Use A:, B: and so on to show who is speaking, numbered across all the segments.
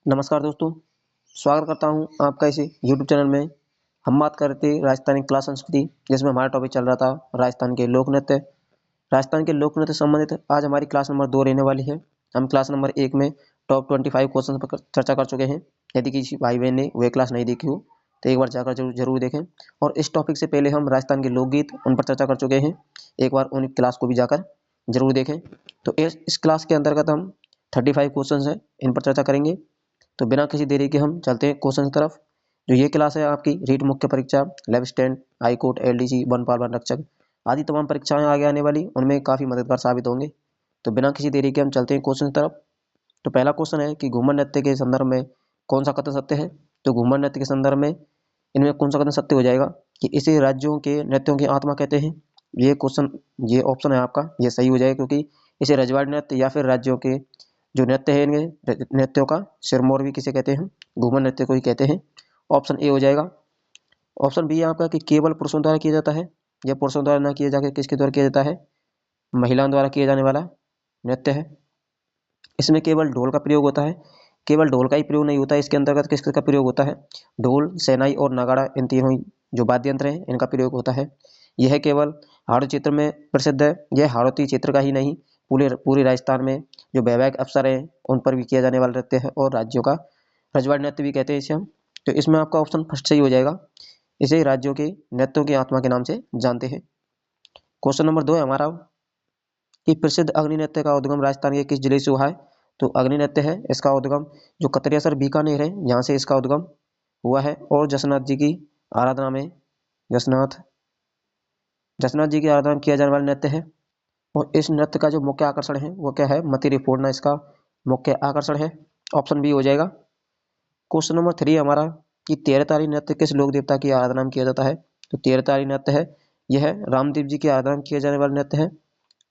A: नमस्कार दोस्तों, स्वागत करता हूं आपका इस यूट्यूब चैनल में। हम बात करते राजस्थानी कला संस्कृति, जिसमें हमारा टॉपिक चल रहा था राजस्थान के लोक नृत्य। राजस्थान के लोक नृत्य संबंधित आज हमारी क्लास नंबर 2 रहने वाली है। हम क्लास नंबर 1 में टॉप 25 क्वेश्चन पर चर्चा कर चुके हैं। यदि किसी भाई बहन ने वह क्लास नहीं देखी हो तो एक बार जाकर जरूर देखें। और इस टॉपिक से पहले हम राजस्थान के लोकगीत उन पर चर्चा कर चुके हैं। एक बार उन क्लास को भी जाकर जरूर देखें। तो इस क्लास के अंतर्गत हम 35 क्वेश्चन है, इन पर चर्चा करेंगे। तो बिना किसी देरी के हम चलते हैं क्वेश्चन की तरफ। जो ये क्लास है आपकी रीट मुख्य परीक्षा, लेब स्टैंड, हाई कोर्ट, एलडीसी, वनपाल, वन रक्षक आदि तमाम परीक्षाएं आगे आने वाली, उनमें काफी मददगार साबित होंगे। तो बिना किसी देरी के हम चलते हैं क्वेश्चन की तरफ। तो पहला क्वेश्चन है कि घूमर नृत्य के संदर्भ में कौन सा कथन सत्य है। तो घूमर नृत्य के संदर्भ में इनमें कौन सा कथन सत्य हो जाएगा कि इसे राज्यों के नृत्यों की आत्मा कहते हैं। ये क्वेश्चन, ये ऑप्शन है आपका, ये सही हो जाएगा, क्योंकि इसे रजवाड़ी नृत्य या फिर राज्यों के जो नृत्य है, इनके नृत्यों का सिरमौर भी किसे कहते हैं, घूमर नृत्य को ही कहते हैं। ऑप्शन ए हो जाएगा। ऑप्शन बी है आपका कि केवल पुरुषों द्वारा किया जाता है। यह पुरुषों द्वारा ना किया जाकर किसके द्वारा किया जाता है, महिलाओं द्वारा किया जाने वाला नृत्य है। इसमें केवल ढोल का प्रयोग होता है। केवल ढोल का ही प्रयोग नहीं होता है, इसके अंतर्गत किस किस का प्रयोग होता है, ढोल, शहनाई और नगाड़ा, इन तीनों ही जो वाद्य यंत्र हैं इनका प्रयोग होता है। यह केवल हाड़ोती क्षेत्र में प्रसिद्ध है। यह हाड़ोती क्षेत्र का ही नहीं, पूरे पूरे राजस्थान में जो वैवाहिक अवसर हैं उन पर भी किया जाने वाला नृत्य है, और राज्यों का रजवाड़ी नृत्य भी कहते हैं इसे हम। तो इसमें आपका ऑप्शन फर्स्ट सही हो जाएगा। इसे राज्यों के नृत्यों की आत्मा के नाम से जानते हैं। क्वेश्चन नंबर 2 है हमारा कि प्रसिद्ध अग्नि नृत्य का उद्गम राजस्थान के किस जिले से हुआ है। तो अग्नि नृत्य है, इसका उद्गम जो कतरियासर बीकानेर है, यहाँ से इसका उद्गम हुआ है। और जसनाथ जी की आराधना में, जसनाथ जसनाथ जी की आराधना में किया जाने वाला नृत्य है। और इस नृत्य का जो मुख्य आकर्षण है वो क्या है, मतिरी फोड़ना इसका मुख्य आकर्षण है। ऑप्शन बी हो जाएगा। क्वेश्चन नंबर 3 हमारा कि तेरतारी नृत्य किस लोक देवता की आराधना में किया जाता है। तो तेरतारी नृत्य है, यह रामदेव जी की आराधना में किया जाने वाला नृत्य है।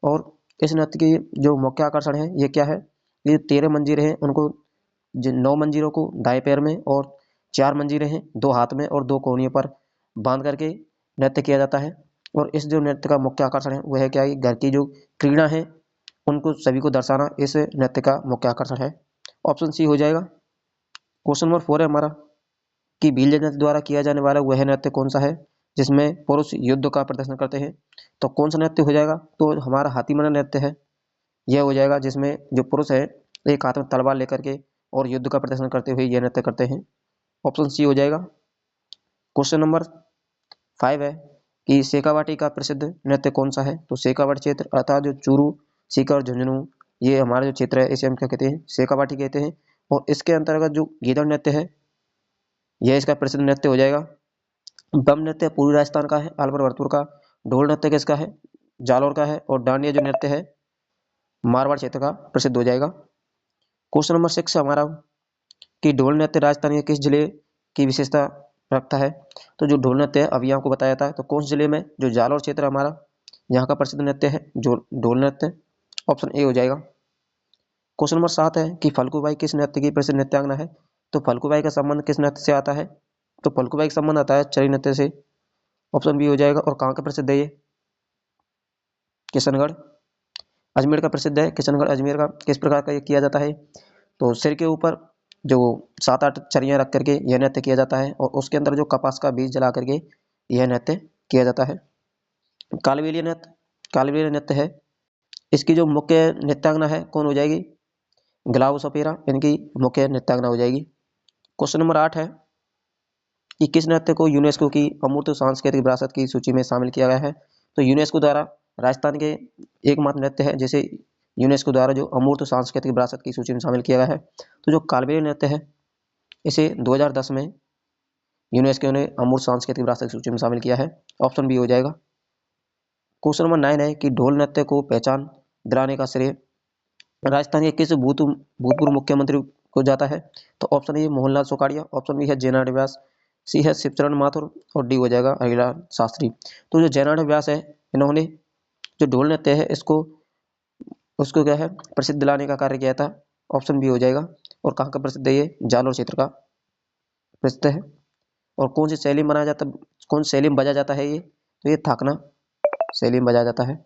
A: और इस नृत्य की जो मुख्य आकर्षण है ये क्या है, ये 13 मंजीरे हैं, उनको 9 मंजीरों को दाएं पैर में और 4 मंजीरे हैं 2 हाथ में और 2 कोहनियों पर बांध करके नृत्य किया जाता है। और इस जो नृत्य का मुख्य आकर्षण है वह है क्या है, घर की जो क्रीड़ा है उनको सभी को दर्शाना इस नृत्य का मुख्य आकर्षण है। ऑप्शन सी हो जाएगा। क्वेश्चन नंबर 4 है हमारा कि भील नृत्य द्वारा किया जाने वाला वह नृत्य कौन सा है जिसमें पुरुष युद्ध का प्रदर्शन करते हैं। तो कौन सा नृत्य हो जाएगा, तो हमारा हाथीमना नृत्य है, यह हो जाएगा, जिसमें जो पुरुष है एक हाथ में तलवार लेकर के और युद्ध का प्रदर्शन करते हुए यह नृत्य करते हैं। ऑप्शन सी हो जाएगा। क्वेश्चन नंबर 5 है कि शेखावाटी का प्रसिद्ध नृत्य कौन सा है। तो शेखावाटी क्षेत्र अर्थात जो चूरू, सीकर, झुंझुनू, ये हमारा जो क्षेत्र है इसे हम क्या कहते हैं, शेखावाटी कहते हैं। और इसके अंतर्गत जो गीदड़ नृत्य है यह इसका प्रसिद्ध नृत्य हो जाएगा। बम नृत्य पूर्वी राजस्थान का है, अलवर भरतपुर का। ढोल नृत्य किसका है, जालौर का है। और डांडिया जो नृत्य है मारवाड़ क्षेत्र का प्रसिद्ध हो जाएगा। क्वेश्चन नंबर 6 हमारा कि ढोल नृत्य राजस्थान के किस जिले की विशेषता रखता है। तो जो ढोल नृत्य है अभी आपको बताया था, तो कौन से जिले में, जो जालौर क्षेत्र हमारा, यहाँ का प्रसिद्ध नृत्य है जो ढोल नृत्य। ऑप्शन ए हो जाएगा। क्वेश्चन नंबर 7 है कि फल्गुबाई किस नृत्य की प्रसिद्ध नृत्यांगना है। तो फल्गुबाई का संबंध किस नृत्य से आता है। तो फल्गुबाई का संबंध आता है चरी नृत्य से। ऑप्शन बी हो जाएगा। और कहाँ का प्रसिद्ध है ये, किशनगढ़, अजमेर का प्रसिद्ध है। किशनगढ़ अजमेर का किस प्रकार का ये किया जाता है, तो सिर के ऊपर जो 7-8 चरियां रख करके यह नृत्य किया जाता है, और उसके अंदर जो कपास का बीज जला करके यह नृत्य किया जाता है। कालबेलिया नृत्य, कालबेलिया नृत्य है, इसकी जो मुख्य नृत्यांगना है कौन हो जाएगी, ग्लाउ सपेरा इनकी मुख्य नृत्यांगना हो जाएगी। क्वेश्चन नंबर 8 है कि किस नृत्य को यूनेस्को की अमूर्त सांस्कृतिक विरासत की सूची में शामिल किया गया है। तो यूनेस्को द्वारा राजस्थान के एकमात्र नृत्य है जिसे यूनेस्को द्वारा जो अमूर्त सांस्कृतिक विरासत की सूची में शामिल किया गया है। तो जो कालबेलिया नृत्य है इसे 2010 में यूनेस्को ने अमूर्त सांस्कृतिक विरासत की सूची में शामिल किया है। ऑप्शन बी हो जाएगा। क्वेश्चन नंबर 9 है कि ढोल नृत्य को पहचान दिलाने का श्रेय राजस्थान के किस भूतपूर्व मुख्यमंत्री को जाता है। तो option A Mohanlal Sukhadia, option B है जयनारायण व्यास, सी है शिवचरण माथुर, और डी हो जाएगा हरिलाल शास्त्री। तो जो जयनारायण व्यास है इन्होंने जो ढोल नृत्य है इसको उसको क्या है प्रसिद्ध दिलाने का कार्य किया था। ऑप्शन बी हो जाएगा। और कहाँ का प्रसिद्ध है ये, जालौर क्षेत्र का प्रसिद्ध है। और कौन सी शैली में बनाया जाता, कौन सी शैली में बजा जाता है ये, तो ये थाकना शैली में बजाया जाता है।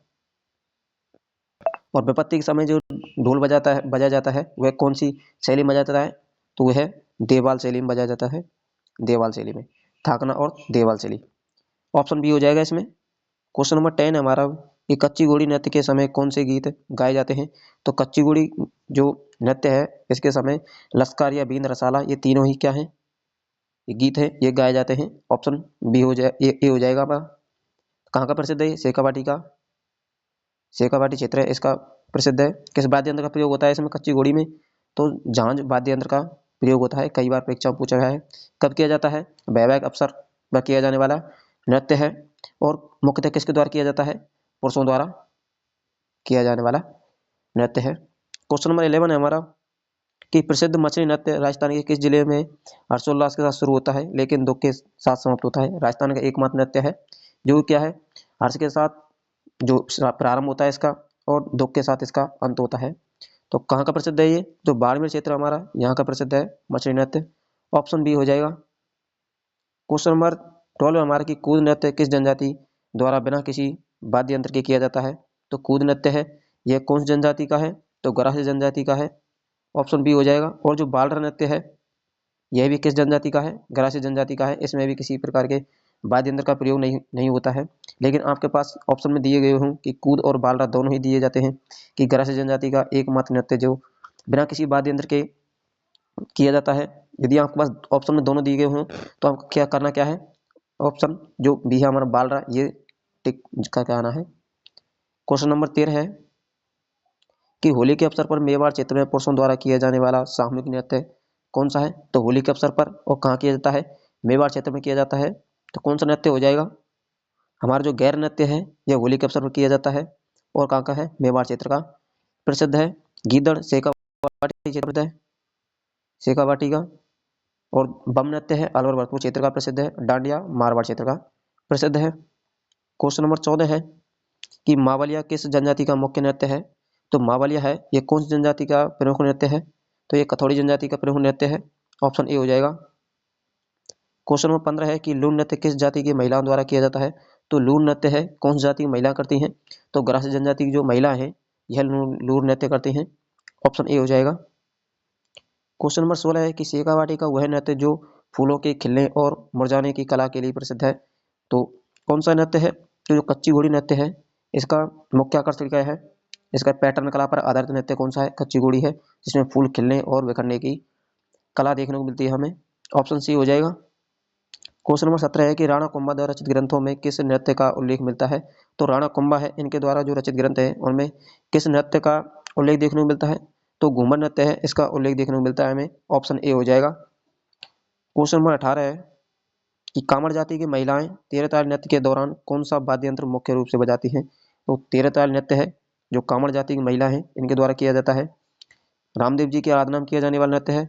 A: और विपत्ति के समय जो ढोल बजाया जाता है वह कौन सी शैली में बजाया जाता है, तो वह देवाल शैली में बजाया जाता है, देवाल शैली में, थाकना और देवाल शैली। ऑप्शन बी हो जाएगा इसमें। क्वेश्चन नंबर 10 है हमारा कि कच्ची घोड़ी नृत्य के समय कौन से गीत गाए जाते हैं। तो कच्ची घोड़ी जो नृत्य है इसके समय लश्कर या बीन रसाला, ये तीनों ही क्या है, ये गीत है, ये गाए जाते हैं। ऑप्शन बी हो जाए, ये हो जाएगा हमारा। कहाँ का प्रसिद्ध है ये? शेखावाटी का, शेखावाटी क्षेत्र है इसका प्रसिद्ध है। किस वाद्य यंत्र का प्रयोग होता है इसमें कच्ची घोड़ी में? तो झांझ वाद्य यंत्र का प्रयोग होता है, कई बार परीक्षा में पूछा गया है। कब किया जाता है? वैवाहिक अवसर पर किया जाने वाला नृत्य है और मुख्यतः किसके द्वारा किया जाता है? पुरुषों द्वारा किया जाने वाला नृत्य है। क्वेश्चन नंबर 11 है हमारा कि प्रसिद्ध मछली नृत्य राजस्थान के किस जिले में हर्षोल्लास के साथ शुरू होता है लेकिन दुख के साथ समाप्त होता है? राजस्थान का एकमात्र नृत्य है जो क्या है, हर्ष के साथ जो प्रारंभ होता है इसका और दुख के साथ इसका अंत होता है। तो कहाँ का प्रसिद्ध है ये? जो बाड़मेर क्षेत्र हमारा, यहाँ का प्रसिद्ध है मछली नृत्य। ऑप्शन बी हो जाएगा। क्वेश्चन नंबर 12 हमारा कि कूद नृत्य किस जनजाति द्वारा बिना किसी वाद्य यंत्र के किया जाता है? तो कूद नृत्य है यह कौन सी जनजाति का है? तो गरासी जनजाति का है। ऑप्शन बी हो जाएगा। और जो बालरा नृत्य है यह भी किस जनजाति का है? गरासी जनजाति का है। इसमें भी किसी प्रकार के वाद्य यंत्र का प्रयोग नहीं होता है। लेकिन आपके पास ऑप्शन में दिए गए हों कि कूद और बालरा दोनों ही दिए जाते हैं कि गरासी जनजाति का एकमात्र नृत्य जो बिना किसी वाद्य यंत्र के किया जाता है। यदि आपके पास ऑप्शन में दोनों दिए गए हों तो आपको क्या करना क्या है? ऑप्शन जो बी है हमारा बालरा, ये टिक का क्या आना है। क्वेश्चन नंबर 13 है कि होली के अवसर पर मेवाड़ क्षेत्र में पुरुषों द्वारा किया जाने वाला सामूहिक नृत्य कौन सा है? तो होली के अवसर पर और कहाँ किया जाता है? मेवाड़ क्षेत्र में किया जाता है। तो कौन सा नृत्य हो जाएगा? हमारा जो गैर नृत्य है यह होली के अवसर पर किया जाता है और कहाँ का है? मेवाड़ क्षेत्र का प्रसिद्ध है। गीदड़ शेखावाटी क्षेत्र है, शेखावाटी का। और बम नृत्य है अलवर भरतपुर क्षेत्र का प्रसिद्ध है। डांडिया मारवाड़ क्षेत्र का प्रसिद्ध है। क्वेश्चन नंबर 14 है कि मावलिया किस जनजाति का मुख्य नृत्य है? तो मावलिया है ये कौन सी जनजाति का प्रमुख नृत्य है? तो ये कथौड़ी जनजाति का प्रमुख नृत्य है। ऑप्शन ए हो जाएगा। क्वेश्चन नंबर 15 है कि लून नृत्य किस जाति की महिलाओं द्वारा किया जाता है? तो लून नृत्य है कौन सी जाति की महिला करती हैं? तो गरासी जनजाति की जो महिला है यह लून नृत्य करती हैं। ऑप्शन ए हो जाएगा। क्वेश्चन नंबर 16 है कि शेखावाटी का वह नृत्य जो फूलों के खिलने और मुरझाने की कला के लिए प्रसिद्ध है। तो कौन सा नृत्य है? तो जो कच्ची घोड़ी नृत्य है इसका मुख्य आकर्षण क्या है? इसका पैटर्न कला पर आधारित नृत्य कौन सा है? कच्ची घोड़ी है जिसमें फूल खिलने और बिखरने की कला देखने को मिलती है हमें। ऑप्शन सी हो जाएगा। क्वेश्चन नंबर 17 है कि राणा कुंभा द्वारा रचित ग्रंथों में किस नृत्य का उल्लेख मिलता है? तो राणा कुंभा है इनके द्वारा जो रचित ग्रंथ है उनमें किस नृत्य का उल्लेख देखने को मिलता है? तो घूमर नृत्य है इसका उल्लेख देखने को मिलता है हमें। ऑप्शन ए हो जाएगा। क्वेश्चन नंबर 18 है कि कांवड़ जाति की महिलाएं तेरह ताल नृत्य के दौरान कौन सा वाद्य यंत्र मुख्य रूप से बजाती हैं? तो तेरह ताल नृत्य है जो कांवड़ जाति की महिला है इनके द्वारा किया जाता है। रामदेव जी की आराधना में किया जाने वाला नृत्य है,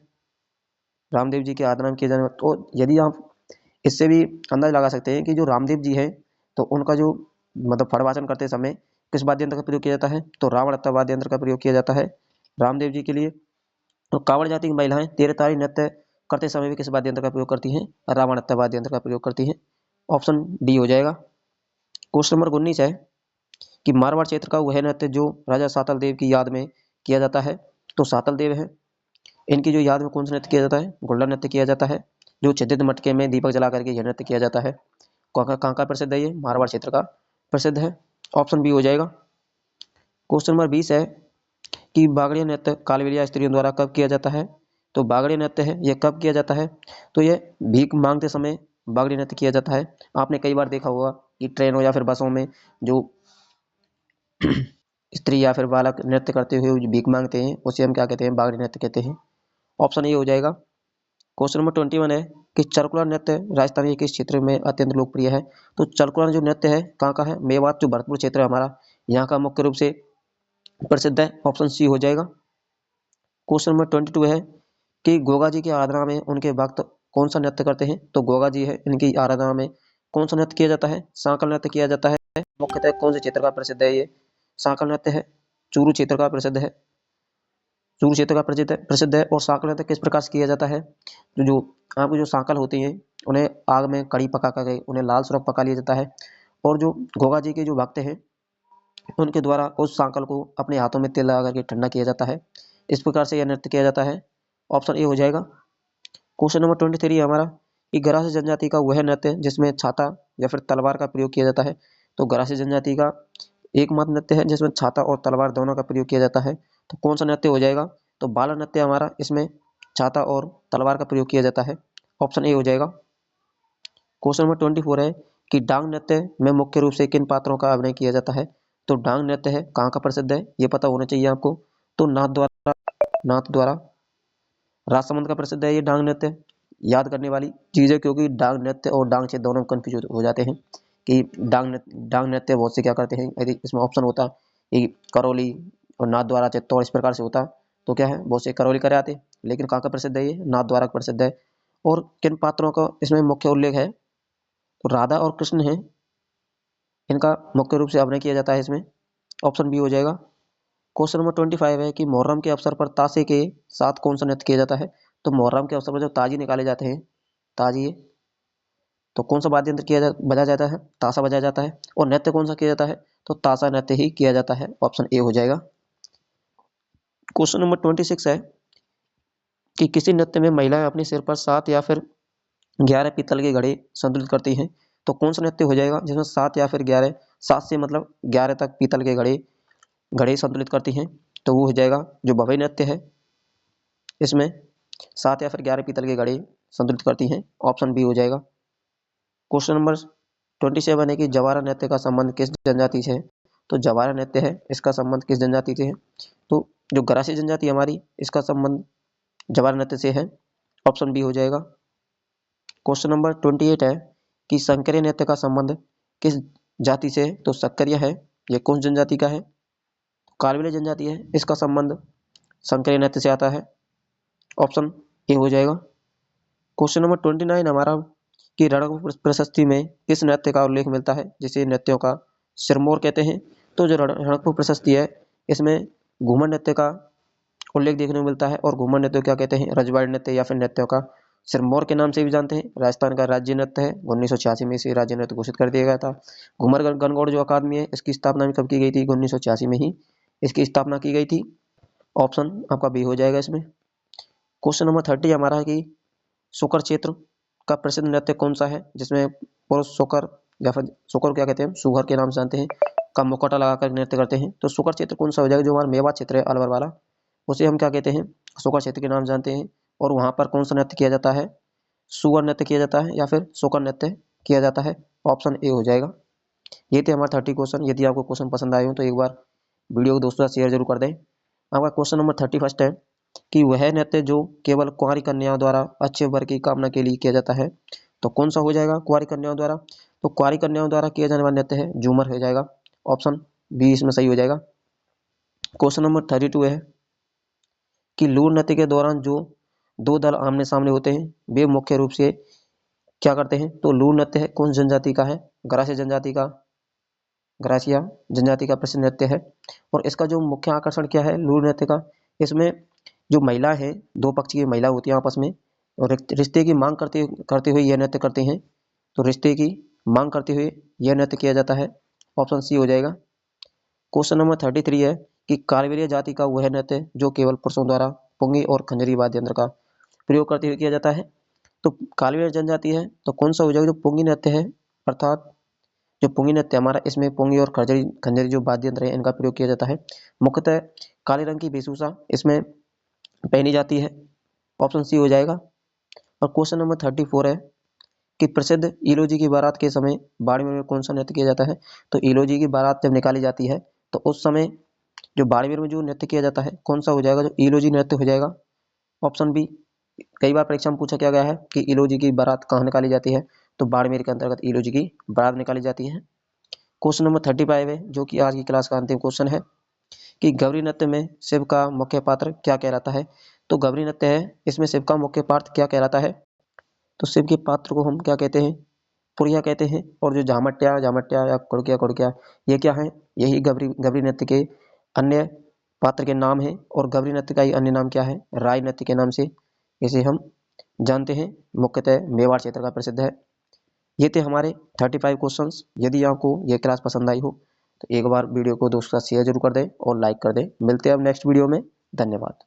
A: रामदेव जी की आराधना में किया जाने वाला। तो यदि आप इससे भी अंदाज लगा सकते हैं कि जो रामदेव जी है तो उनका जो मतलब फड़वाचन करते समय किस वाद्य यंत्र का प्रयोग किया जाता है? तो रावण अत्ता वाद्य यंत्र का प्रयोग किया जाता है रामदेव जी के लिए। तो कांवड़ जाति की महिलाएं तेरह तारी नृत्य करते समय भी किस वाद्य यंत्र का प्रयोग करती हैं? रावण अत्ता वाद्य यंत्र का प्रयोग करती हैं। ऑप्शन डी हो जाएगा। क्वेश्चन नंबर 19 है कि मारवाड़ क्षेत्र का वह नृत्य जो राजा सातल देव की याद में किया जाता है। तो सातल देव है इनकी जो याद में कौन सा नृत्य किया जाता है? गुल्डा नृत्य किया जाता है जो छिद्रित मटके में दीपक जला करके यह नृत्य किया जाता है। कहाँ का प्रसिद्ध है? ये मारवाड़ क्षेत्र का प्रसिद्ध है। ऑप्शन बी हो जाएगा। क्वेश्चन नंबर 20 है कि बागड़िया नृत्य कालबेलिया स्त्रियों द्वारा कब किया जाता है? तो बागड़िया नृत्य है यह कब किया जाता है? तो यह भीख मांगते समय बागड़ी नृत्य किया जाता है। आपने कई बार देखा होगा कि ट्रेनों या फिर बसों में जो स्त्री या फिर बालक नृत्य करते हुए जो भीख मांगते हैं उसे हम क्या कहते हैं? बागड़ी नृत्य कहते हैं। ऑप्शन ए हो जाएगा। क्वेश्चन नंबर 21 है कि चरकुला नृत्य राजस्थान के किस क्षेत्र में अत्यंत लोकप्रिय है? तो चरकुला जो नृत्य है कहाँ का है? मेवात जो भरतपुर क्षेत्र है हमारा यहाँ का मुख्य रूप से प्रसिद्ध है। ऑप्शन सी हो जाएगा। क्वेश्चन नंबर 22 है कि गोगा जी की आराधना में उनके भक्त कौन सा नृत्य करते हैं? तो गोगा जी है इनकी आराधना में कौन सा नृत्य किया जाता है? सांकल नृत्य किया जाता है। मुख्यतः कौन से क्षेत्र का प्रसिद्ध है? ये सांकल नृत्य है, चूरू क्षेत्र का प्रसिद्ध है, चूरू क्षेत्र का प्रसिद्ध है। और सांकल नृत्य किस प्रकार से किया जाता है? जो आपकी जो सांकल होती हैं उन्हें आग में कड़ी पका कर उन्हें लाल सुरख पका लिया जाता है और जो गोगा जी के जो भक्त हैं उनके द्वारा उस सांकल को अपने हाथों में तेल लगा करके ठंडा किया जाता है। इस प्रकार से यह नृत्य किया जाता है। ऑप्शन ए हो जाएगा। क्वेश्चन नंबर 23 हमारा कि गरासी जनजाति का वह नृत्य जिसमें छाता या फिर तलवार का प्रयोग किया जाता है। तो गरासी जनजाति का एकमात्र नृत्य है जिसमें छाता और तलवार दोनों का प्रयोग किया जाता है। तो कौन सा नृत्य हो जाएगा? तो बाला नृत्य हमारा इसमें छाता और तलवार का प्रयोग किया जाता है। ऑप्शन ए हो जाएगा। क्वेश्चन नंबर 24 है कि डांग नृत्य में मुख्य रूप से किन पात्रों का अभिनय किया जाता है। तो डांग नृत्य है कहाँ का प्रसिद्ध है ये पता होना चाहिए आपको। तो नाथ द्वारा राजसमंद का प्रसिद्ध है ये डांग नृत्य। याद करने वाली चीज है क्योंकि डांग नृत्य और डांग से दोनों कंफ्यूज हो जाते हैं कि डांग नृत्य बहुत से क्या करते हैं। यदि इसमें ऑप्शन होता कि करौली और नाथ द्वारा चित्तौड़ इस प्रकार से होता तो क्या है बहुत से करौली करे आते, लेकिन कहाँ का प्रसिद्ध है ये नाथ द्वारा प्रसिद्ध है। और किन पात्रों का इसमें मुख्य उल्लेख है? तो राधा और कृष्ण है, इनका मुख्य रूप से अभिनय किया जाता है इसमें। ऑप्शन बी हो जाएगा। क्वेश्चन नंबर 25 है कि मुहर्रम के अवसर पर ताशे के साथ कौन सा नृत्य किया जाता है। तो मुहर्रम के अवसर पर जब ताजी निकाले जाते हैं, ताजिए, तो कौन सा वाद्य यंत्र बजाया जाता है? ताशा बजाया जाता है। और नृत्य कौन सा किया जाता है? तो ताशा नृत्य ही किया जाता है। ऑप्शन ए हो जाएगा। क्वेश्चन नंबर 26 है कि किसी नृत्य में महिलाएं अपने सिर पर 7 या फिर 11 पीतल के घड़े संतुलित करती हैं। तो कौन सा नृत्य हो जाएगा जिसमें 7 या फिर 11, 7 से मतलब 11 तक पीतल के घड़े संतुलित करती हैं? तो वो हो जाएगा जो भवई नृत्य है, इसमें 7 या फिर 11 पीतल के घड़े संतुलित करती हैं। ऑप्शन बी हो जाएगा। क्वेश्चन नंबर 27 है कि जवारा नृत्य का संबंध किस जनजाति से है। तो जवारा नृत्य है इसका संबंध किस जनजाति से है? तो जो गरासी जनजाति हमारी, इसका संबंध जवारा नृत्य से है। ऑप्शन बी हो जाएगा। क्वेश्चन नंबर 28 है कि संकरिया नृत्य का संबंध किस जाति से है। तो सक्करिया है, ये कौन जनजाति का है? कालबेलिया जनजाति है, इसका संबंध संकरिया नृत्य से आता है। ऑप्शन ए हो जाएगा। क्वेश्चन नंबर 29 हमारा कि रणक प्रशस्ति में किस नृत्य का उल्लेख मिलता है जिसे नृत्यों का सिरमौर कहते हैं। तो जो रणकपुर प्रशस्ति है इसमें घूमर नृत्य का उल्लेख देखने को मिलता है। और घूमर नृत्य क्या कहते हैं? रजवाड़ी नृत्य या फिर नृत्यों का सिरमौर के नाम से भी जानते हैं। राजस्थान का राज्य नृत्य है, 1986 में इसे राज्य नृत्य घोषित कर दिया गया था। घूमर गणगौर जो अकादमी है इसकी स्थापना भी कब की गई थी? 1986 में ही इसकी स्थापना की गई थी। ऑप्शन आपका बी हो जाएगा इसमें। क्वेश्चन नंबर 30 हमारा है कि शोकर क्षेत्र का प्रसिद्ध नृत्य कौन सा है जिसमें पुरुष शोकर या फिर शोकर क्या कहते हैं, सुगर के नाम से जानते हैं, का मुखौटा लगाकर नृत्य करते हैं। तो शोकर क्षेत्र कौन सा हो जाएगा? जो हमारा मेवात क्षेत्र है अलवर वाला, उसे हम क्या कहते हैं? शोकर क्षेत्र के नाम जानते हैं। और वहां पर कौन सा नृत्य किया जाता है? सुगर नृत्य किया जाता है या फिर शोकर नृत्य किया जाता है। ऑप्शन ए हो जाएगा। ये थे हमारे 30 क्वेश्चन। यदि आपको क्वेश्चन पसंद आए हो तो एक बार वीडियो को दोस्तों से शेयर जरूर कर दें। आपका क्वेश्चन नंबर 31 है कि वह नृत्य जो केवल कुंवारी कन्याओं द्वारा अच्छे वर की कामना के लिए किया जाता है। तो कौन सा हो जाएगा कुंवारी कन्याओं द्वारा? तो कुंवारी कन्याओं द्वारा किया जाने वाला नृत्य है झूमर हो जाएगा। ऑप्शन बी इसमें सही हो जाएगा। क्वेश्चन नंबर 32 है कि लूर नृत्य के दौरान जो दो दल आमने सामने होते हैं वे मुख्य रूप से क्या करते हैं? तो लूर नृत्य है कौन जनजाति का है? गरासिया जनजाति का प्रसिद्ध नृत्य है। और इसका जो मुख्य आकर्षण क्या है लूर नृत्य का? इसमें जो महिला है, दो पक्ष की महिला होती है आपस में और रिश्ते की मांग करते हुए यह नृत्य करते हैं। तो रिश्ते की मांग करते हुए यह नृत्य किया जाता है। ऑप्शन सी हो जाएगा। क्वेश्चन नंबर 33 है कि कालबेलिया जाति का वह नृत्य जो केवल पुरुषों द्वारा पुंगी और खंजरी वाद्य यंत्र का प्रयोग करते हुए किया जाता है। तो कालबेलिया जनजाति है तो कौन सा हो जाएगा? जो पुंगी नृत्य है, अर्थात जो पुंगी नृत्य हमारा, इसमें पुंगी और खंजरी जो वाद्य यंत्र है इनका प्रयोग किया जाता है। मुख्यतः काले रंग की वेशभूषा इसमें पहनी जाती है। ऑप्शन सी हो जाएगा। और क्वेश्चन नंबर 34 है कि प्रसिद्ध इलोजी की बारात के समय बाड़मेर में कौन सा नृत्य किया जाता है। तो इलोजी की बारात जब निकाली जाती है तो उस समय जो बाड़मेर में जो नृत्य किया जाता है कौन सा हो जाएगा? जो इलोजी नृत्य हो जाएगा। Option B. कई बार परीक्षा में पूछा गया है कि इलोजी की बारात कहाँ निकाली जाती है। तो बाड़मेर के अंतर्गत इलोजी की बारात निकाली जाती है। क्वेश्चन नंबर 35 है जो कि आज की क्लास का अंतिम क्वेश्चन है कि गौरी नृत्य में शिव का मुख्य पात्र क्या कहलाता है। तो गौरी नृत्य है इसमें शिव का मुख्य पात्र क्या कहलाता है? तो शिव के पात्र को हम क्या कहते हैं? पुरिया कहते हैं। और जो झामट्या या कुड़किया ये क्या है? यही गौरी नृत्य के अन्य पात्र के नाम है। और गौरी नृत्य का ही अन्य नाम क्या है? राय नृत्य के नाम से इसे हम जानते हैं। मुख्यतः मेवाड़ क्षेत्र का प्रसिद्ध है। ये थे हमारे 35 क्वेश्चंस। यदि आपको ये क्लास पसंद आई हो तो एक बार वीडियो को दोस्तों के साथ शेयर जरूर कर दें और लाइक कर दें। मिलते हैं अब नेक्स्ट वीडियो में। धन्यवाद।